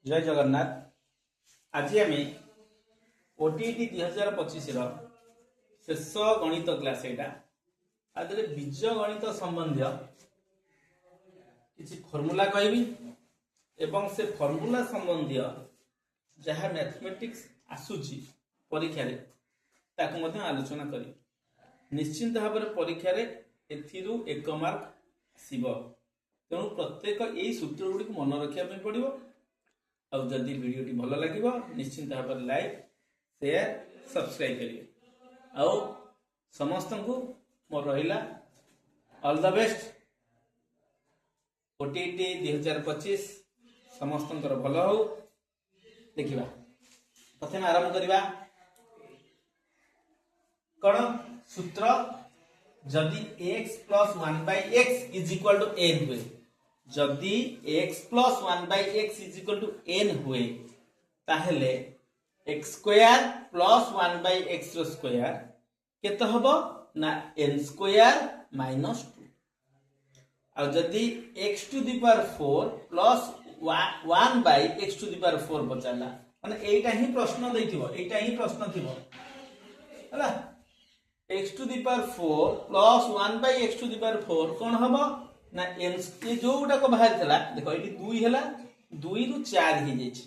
जय जगन्नाथ। आज आम ओटीटी 2025 शेष गणित क्लास यहाँ बीज गणित संबंधी किसी फर्मूला कहबी एवं से फर्मूला संबंधी जहाँ मैथमेटिक्स आसूची परीक्षा आलोचना करी निश्चिंत भाव में परीक्षा एक मार्क आसब। तेणु प्रत्येक यही सूत्र गुड़ी मन रखा पड़ो। और जदि वीडियोटी भल लगे निश्चिंत भाव में लाइक शेयर सब्सक्राइब करिए। आउ समस्त को मोर रहिला ऑल द बेस्ट। ओटीटी 2025 समस्त भल हो। देखिबा प्रथम आरंभ करिबा कौन सूत्र जदि x plus 1/x is equal to n हुए, जदि x plus 1/x is equal to n हुए ताहले x स्क्वायर प्लस 1/x रो स्क्वायर केते हबो ना n स्क्वायर माइनस 2। और जदि x to the power 4 plus 1/x to the power 4 बचाला माने एटा ही प्रश्न दैथिबो, एटा ही प्रश्न थिबो हला। x to the power 4 plus 1/x to the power 4 कोन हबो ना n ये जोटा को बाहर थला देखो एटी 2 हैला 2 रु 4 हे जाई छी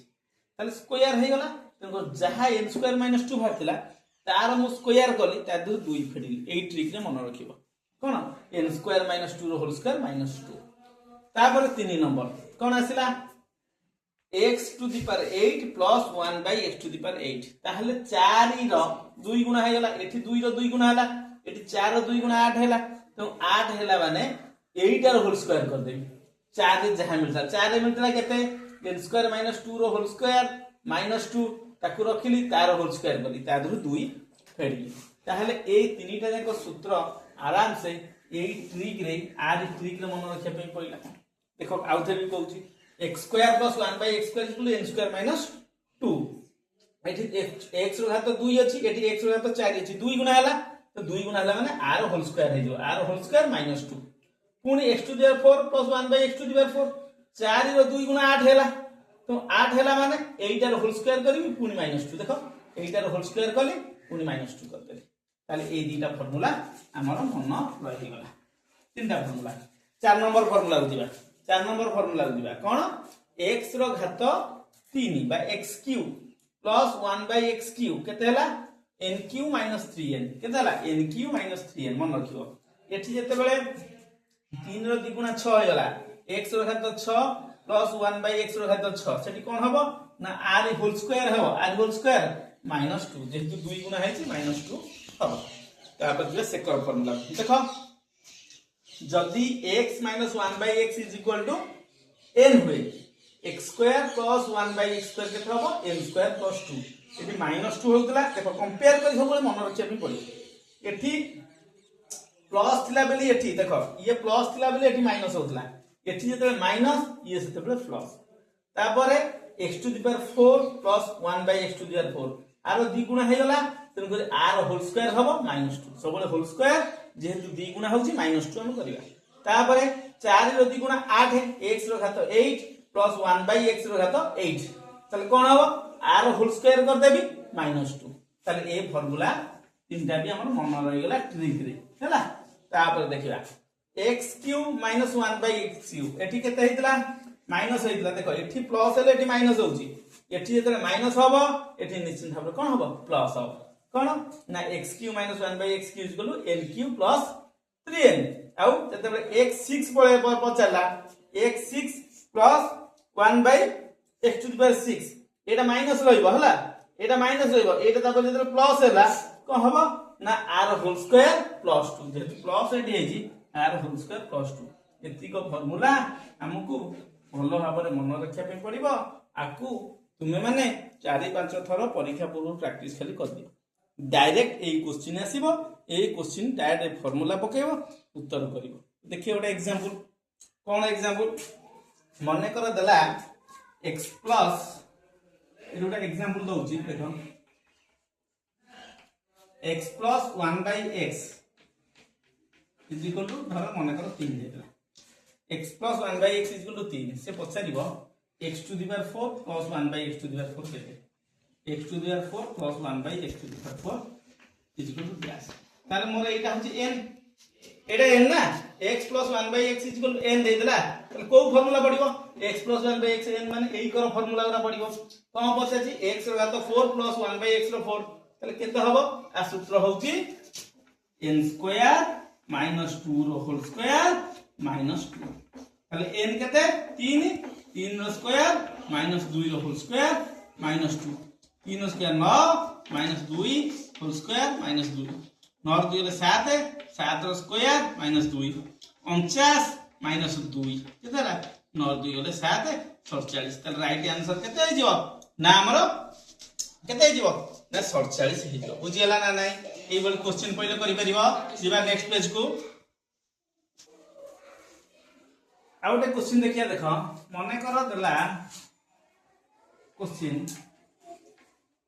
ताले स्क्वायर हे गला। तको जहा n स्क्वायर माइनस 2 बाहर थला तार मु स्क्वायर कली ता दु 2 फेडिली। एई ट्रिक रे मन रखिबो कोन n स्क्वायर माइनस 2 रो होल स्क्वायर माइनस 2। तापर 3 नंबर कोन आसिला x to the power 8 plus 1/x to the power 8 ताहले 4 रो 2 गुणा हे गला। एठी 2 रो 2 गुणा हैला, एठी 4 रो 2 गुणा 8 हैला। तो 8 हैला माने 8 रो होल स्क्वायर कर देबी। 4 रे जहां मिलता 4 रे मिलता केते n स्क्वायर माइनस 2 रो होल स्क्वायर माइनस 2 ताकू रखिली तार होल स्क्वायर कली ता दरु 2 फेडली। ताहले ए तीनटा जाक सूत्र आराम से एई ट्रिक रे आर ट्रिक रे मन रखिया पे पइला। देखो आउथे भी कहूची x square plus 1/x square equal n square minus 2। एठी x रो घात 2 अछि, एठी x रो घात 4 अछि, 2 गुणा हैला तो 2 गुणा हैला माने r होल स्क्वायर हे जो r होल स्क्वायर माइनस 2 पुनी x to the power 4 plus 1/x to the power 4 4 रो 2 गुणा 8 हैला। तो 8 हैला माने 8 रो होल स्क्वायर करबी पुनी माइनस 2। देखो 8 रो होल स्क्वायर कली पुनी माइनस 2 कर देली। ताले ए दीटा फार्मूला हमर मन रहि गला। तीनटा फार्मूला 4 नंबर फार्मूला दिबा। 4 नंबर फार्मूला दिबा कोन x रो घात 3 बा x cube plus 1/x cube केते हैला n क्यूब माइनस 3n केते हैला n क्यूब माइनस 3n मन रखियो। एठी जते बेले 3 रो 2 गुणा 6 हैला x रो घात 6 प्लस 1/x रो घात 6 सेठी कोन हबो ना r होल स्क्वायर हबो r होल स्क्वायर माइनस 2 जेतु 2 गुणा है माइनस 2 हबो। तापर जे सेकंड फार्मूला देखो जदि x minus 1/x is equal to n हुए x square plus 1/x square केते हबो n स्क्वायर प्लस 2 एठी माइनस 2 होतला। देखो कंपेयर करि सब मन रखिया भी पड़े। एठी प्लस थिला बेली एठी देखो ये प्लस थिला बेली एठी माइनस होतला, एठी जेते माइनस ये सेते बेले प्लस। तापर x to the power 4 plus 1/x to the power 4 आरो 2 गुणा हे गला तन कर r होल स्क्वायर हबो माइनस 2 सब बेले होल स्क्वायर जेहेतु 2 गुणा होची माइनस 2 हम करिवा। तापर 4 रो 2 गुणा 8 है x रो घात 8 प्लस 1/x रो घात 8 तले कोन हबो r होल स्क्वायर कर देबी माइनस 2। तले ए फार्मूला तीनटा भी हमर मन रहि गेला ट्रिक रे हैला। तापर देखिबा x cube minus 1/x cube एठी केते हेतला माइनस हेतला। देखो एठी प्लस हेले एठी माइनस होची, एठी जेते माइनस हबो एठी निश्चित भाबरे कोन हबो प्लस हबो कोन ना x cube minus 1/x cube equal to n cube plus 3n। आउ जेते बेले x 6 पळे पचला x 6 plus 1/x to the power 6 एटा माइनस रहइबो हला, एटा माइनस रहइबो एटा तापर जेते प्लस हैला कोन हबो ना r होल स्क्वायर प्लस 2 जेते प्लस एटी हेजी r होल स्क्वायर प्लस 2। एति को फार्मूला हमकु भलो भाबरे मन रखिया पे पड़िबो। आकु तुमे माने 4-5 थरो परीक्षा पूर्व प्रैक्टिस खाली कर दियो। डायरेक्ट ए क्वेश्चन आसीबो, ए क्वेश्चन डायरेक्ट फार्मूला पकेबो उत्तर करिवो। देखिए गोटे एग्जांपल कोन एग्जांपल मने कर देला x प्लस एटा एग्जांपल दउची देखो x plus 1/x is equal to धर मन कर 3 देला x plus 1/x is equal to 3 से पछारिबो x to the power 4 plus 1 by x to the power 4 केते x to the power 4 plus 1 by x to the power 4 is equal to dash ताले मोर एटा होची n एटा n ना x plus 1 by x is equal to n दे देला ताले को formula पडिबो x plus 1 by x n माने एई कर formula गुरा पडिबो कोन पछाची x रो घात 4 plus 1 by x रो 4 ताले केते हबो आ सूत्र होची n square minus 2 रो होल स्क्वायर minus 2 ताले n केते 3 3 रो स्क्वायर minus 2 रो होल स्क्वायर minus 2 3 रो square 9 minus 2 whole square minus 2 9 2 रे 7 7 रो स्क्वायर minus 2 49 minus 2 केतेला 9 2 रे 7 47 ताले राइट आंसर केते हो जिवो ना हमरो केते हो जिवो ना 47 हो जिवो बुझियला ना नाही एई बल क्वेश्चन पहिले करि परिबो जिबा नेक्स्ट पेज को आउटे क्वेश्चन देखिया देखो मने करो देला question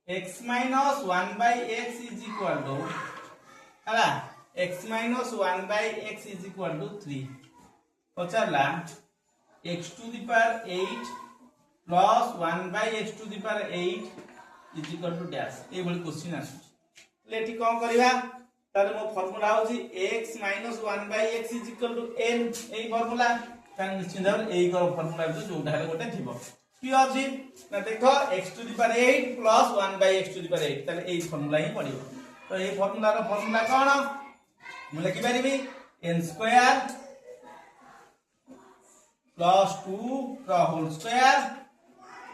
x minus 1 by x is equal to हला x minus 1 by x is equal to 3 पचारला x to the power 8 plus 1 by x to the power 8 is equal to dash ए बल question आसु लेठी कोन करबा तार मो फार्मूला होची x minus 1 by x is equal to n A formula तान निश्चित भाव एई कर फार्मूला जो जोटा है गोटे थिबो की अछि ना देखो x to the power 8 plus 1 by x to the power 8 ताले एई फार्मूला ही पडिबो तो एई फार्मूला रो फार्मूला कोन म लिखि परिबी n square plus 2 का होल स्क्वायर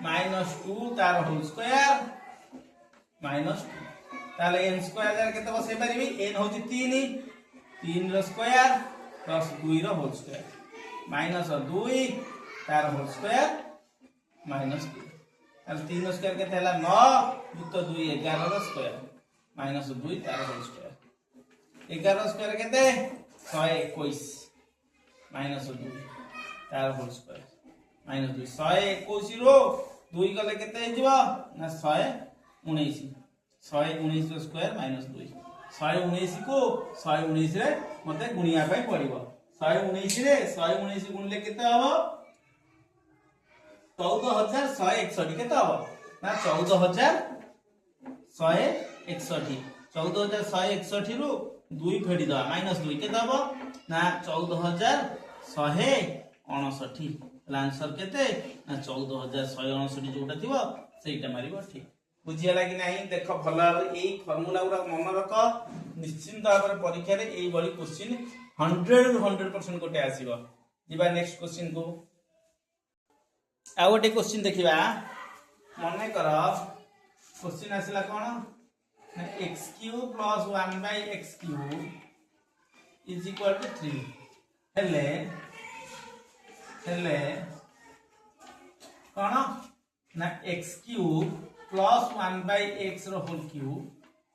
minus 2 तार होल स्क्वायर minus 2 ताले n स्क्वायर जार केते बसे परिबी n होची 3 3 रो स्क्वायर प्लस 2 रो होल स्क्वायर minus 2 तार होल स्क्वायर minus 2 ताले 3 रो स्क्वायर केते हला 9 युक्त 2 11 रो स्क्वायर minus 2 तार होल स्क्वायर 11 रो स्क्वायर केते 121 minus 2 तार होल स्क्वायर minus 2 121 रो 2 गले केते हे जिवो ना 119 119 रो स्क्वायर minus 2 119 को 119 रे मते गुणिया पाई पड़िबो 119 रे 119 गुणले केते हबो 14161 केते हबो ना 14161 14161 रु 2 फेडी दा माइनस 2 केते हबो ना 14159 आंसर केते ना 14159 जोटा थिबो सेटा मारिबो ठीक बुझियला कि नाही देखो भला एई फार्मूला गुरा मन रख निश्चित भाव परीक्षा रे एई बडी क्वेश्चन 100% कोटे आसीबो जिबा नेक्स्ट क्वेश्चन को आ गोटे क्वेश्चन देखिबा मने कर क्वेश्चन आसिला कोन ना x³ plus 1 by x³ is equal to 3 हेले कोन ना x³ plus 1 by x रो whole cube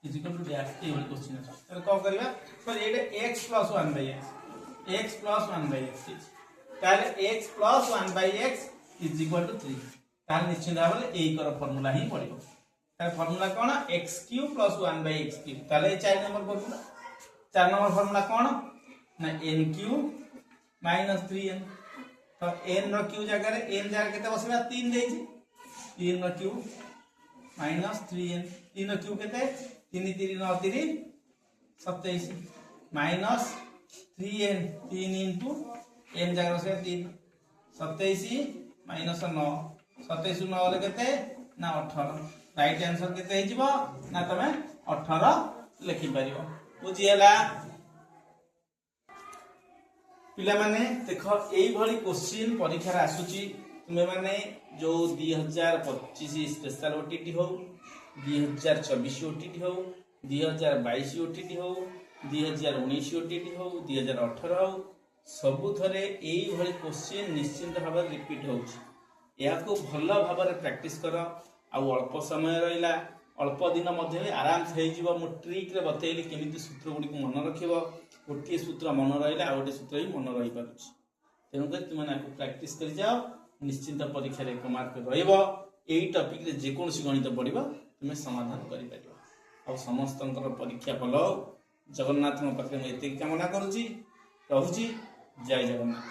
is equal to dash A वाला क्वेश्चन है तो को करबा पर एटा x plus 1 by x plus 1 by x ताले x plus 1 by x is equal to 3 ताले निश्चित भाव ए कर फार्मूला ही पड़िबो तार formula cone x³ plus 1 by x³ ताले 4 नंबर फार्मूला 4 नंबर फार्मूला कोन ना n³ minus 3n तो n रो q जगह रे n जगह केते बसबा 3 देछि 3 रो q minus 3n 3 रो q केते 3 3 9 3 27 minus 3n 3 into n जगह से 3 27 minus 9 27 9 रे केते ना 18 राइट आंसर केते हे जिवो ना तमे 18 लिखि परिबो बुझियला पिला माने देखो एई भली क्वेश्चन परीक्षा रे आसुची तुमे माने जो 2025 स्पेशल ओटीटी हो 2024 ओटीटी हो 2022 ओटीटी हो 2019 ओटीटी हो 2018 हो सबु थरे एई भली क्वेश्चन निश्चित भाव रिपीट होउची या को भलो भाव रे प्रैक्टिस करो आ अल्प समय रहिला अल्प दिन मध्ये आराम से हे जीव मु ट्रिक रे बतेइली केमिति सूत्र गुडी को मन रखिबो गोटे सूत्र मन रहिला आ गोटे सूत्र ही मन रहि पारुची तेनु के तुम ना प्रैक्टिस करि जाओ निश्चित परीक्षा रे एक मार्क रहइबो एई टॉपिक रे जे कोनसी गणित पढिबो तुमे समाधान करि परिबो आ समस्तंकर परीक्षा भलो जगन्नाथ म पत्रे म एते कामना करूची रहूची जय जगन्नाथ।